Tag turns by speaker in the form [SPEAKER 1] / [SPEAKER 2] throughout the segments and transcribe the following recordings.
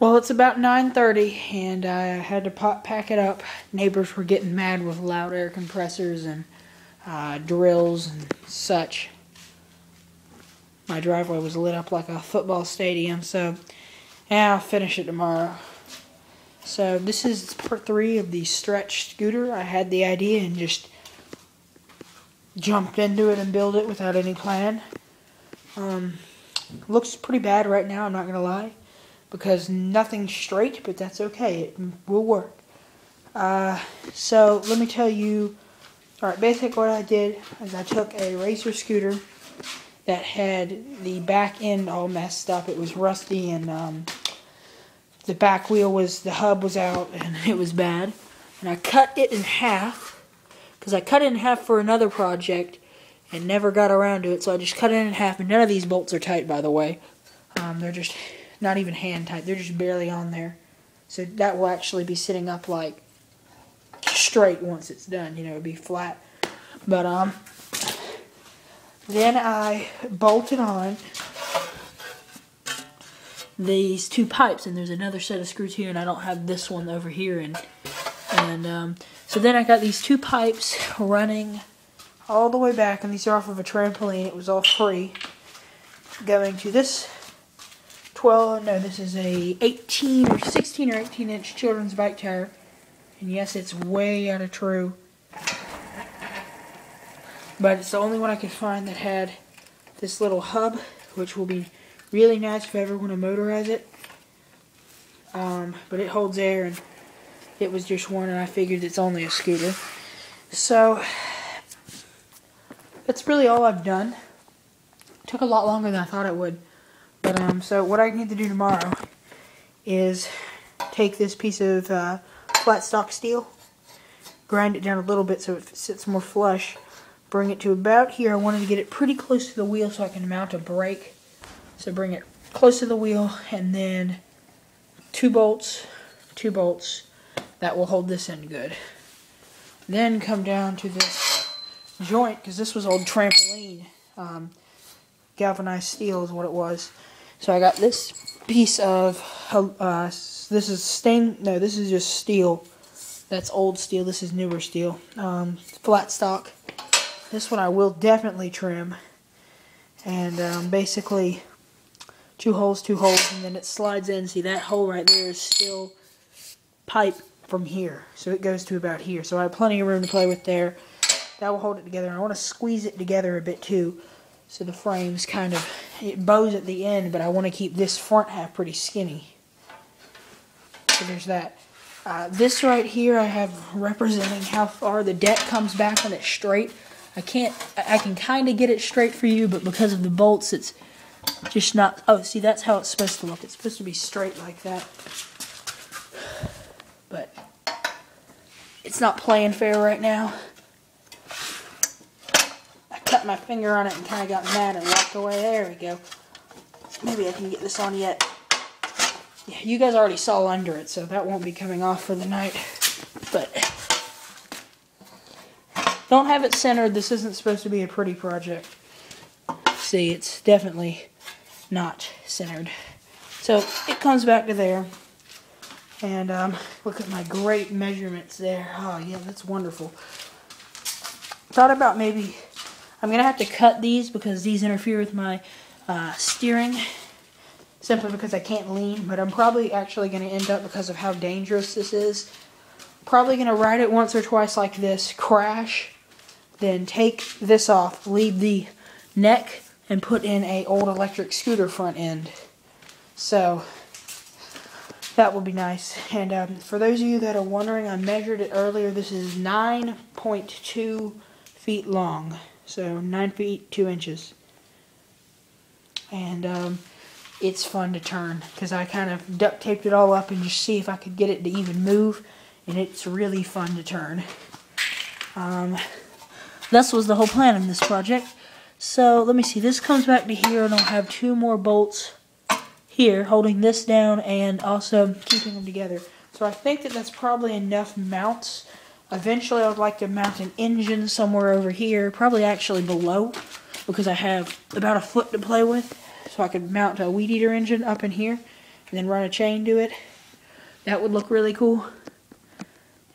[SPEAKER 1] Well, it's about 9:30, and I had to pack it up. Neighbors were getting mad with loud air compressors and drills and such. My driveway was lit up like a football stadium, so yeah, I'll finish it tomorrow. So this is part 3 of the stretch scooter. I had the idea and just jumped into it and built it without any plan. Looks pretty bad right now, I'm not going to lie, because nothing's straight, but that's okay. It will work. So let me tell you, alright, basically what I did is I took a racer scooter that had the back end all messed up. It was rusty, and the back wheel the hub was out, and it was bad. And I cut it in half, because I cut it in half for another project and never got around to it, so I just cut it in half. And none of these bolts are tight, by the way. They're just not even hand tight. They're just barely on there. So that will actually be sitting up like straight once it's done. You know, it'll be flat. But then I bolted on these 2 pipes, and there's another set of screws here, and I don't have this one over here. And so then I got these 2 pipes running all the way back, and these are off of a trampoline. It was all free. Going to this this is a 16 or 18 inch children's bike tire. And yes, it's way out of true. But it's the only one I could find that had this little hub, which will be really nice if I ever want to motorize it. But it holds air, and it was just one, and I figured it's only a scooter. So that's really all I've done. It took a lot longer than I thought it would. But so what I need to do tomorrow is take this piece of flat stock steel, grind it down a little bit so it sits more flush, bring it to about here. I wanted to get it pretty close to the wheel so I can mount a brake. So bring it close to the wheel, and then 2 bolts that will hold this in good. Then come down to this joint, because this was old trampoline. Galvanized steel is what it was. So I got this piece of, this is just steel. That's old steel. This is newer steel. Flat stock. This one I will definitely trim. And basically 2 holes, and then it slides in. See, that hole right there is still pipe from here. So it goes to about here. So I have plenty of room to play with there. That will hold it together. And I want to squeeze it together a bit too. So the frame's kind of, it bows at the end, but I want to keep this front half pretty skinny. So there's that. This right here I have representing how far the deck comes back when it's straight. I can kind of get it straight for you, but because of the bolts, it's just not. Oh, see, that's how it's supposed to look. It's supposed to be straight like that. But it's not playing fair right now. Cut my finger on it and kind of got mad and walked away. There we go. Maybe I can get this on yet. Yeah, you guys already saw under it, so that won't be coming off for the night. But don't have it centered. This isn't supposed to be a pretty project. See, it's definitely not centered. So it comes back to there. And look at my great measurements there. Oh yeah, that's wonderful. Thought about maybe I'm going to have to cut these because these interfere with my steering, simply because I can't lean, but I'm probably actually going to end up, because of how dangerous this is, probably going to ride it once or twice like this, crash, then take this off, leave the neck, and put in a old electric scooter front end. So that would be nice. And for those of you that are wondering, I measured it earlier. This is 9.2 feet long. So 9 feet 2 inches. And it's fun to turn, because I kind of duct taped it all up and just see if I could get it to even move, and it's really fun to turn. This was the whole plan of this project. So let me see, this comes back to here, and I'll have 2 more bolts here holding this down and also keeping them together. So I think that that's probably enough mounts. Eventually I would like to mount an engine somewhere over here, probably actually below, because I have about a foot to play with. So I could mount a weed eater engine up in here, and then run a chain to it. That would look really cool.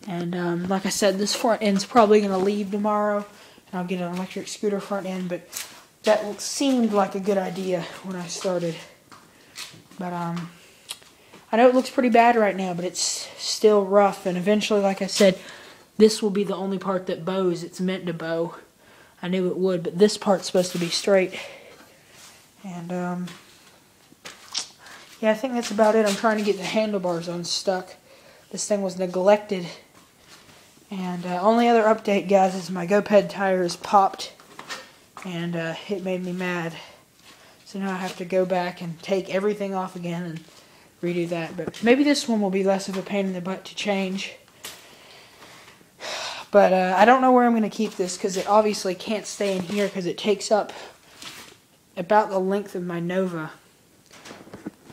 [SPEAKER 1] And like I said, this front end's probably going to leave tomorrow, and I'll get an electric scooter front end, but that seemed like a good idea when I started. But I know it looks pretty bad right now, but it's still rough, and eventually, like I said, this will be the only part that bows. It's meant to bow. I knew it would, but this part's supposed to be straight. And yeah, I think that's about it. I'm trying to get the handlebars unstuck. This thing was neglected. And only other update, guys, is my GoPed tire is popped, and it made me mad. So now I have to go back and take everything off again and redo that. But maybe this one will be less of a pain in the butt to change. But I don't know where I'm going to keep this, because it obviously can't stay in here because it takes up about the length of my Nova.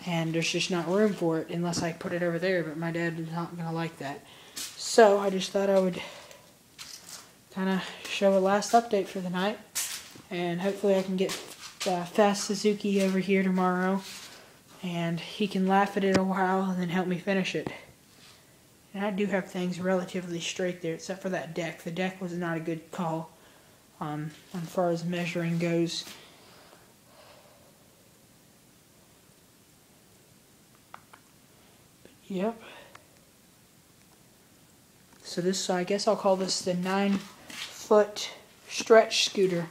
[SPEAKER 1] And there's just not room for it unless I put it over there, but my dad is not going to like that. So I just thought I would kind of show a last update for the night. And hopefully I can get Fast Suzuki over here tomorrow, and he can laugh at it a while and then help me finish it. And I do have things relatively straight there, except for that deck. The deck was not a good call as far as measuring goes. Yep. So this, I guess I'll call this the 9-foot stretch scooter.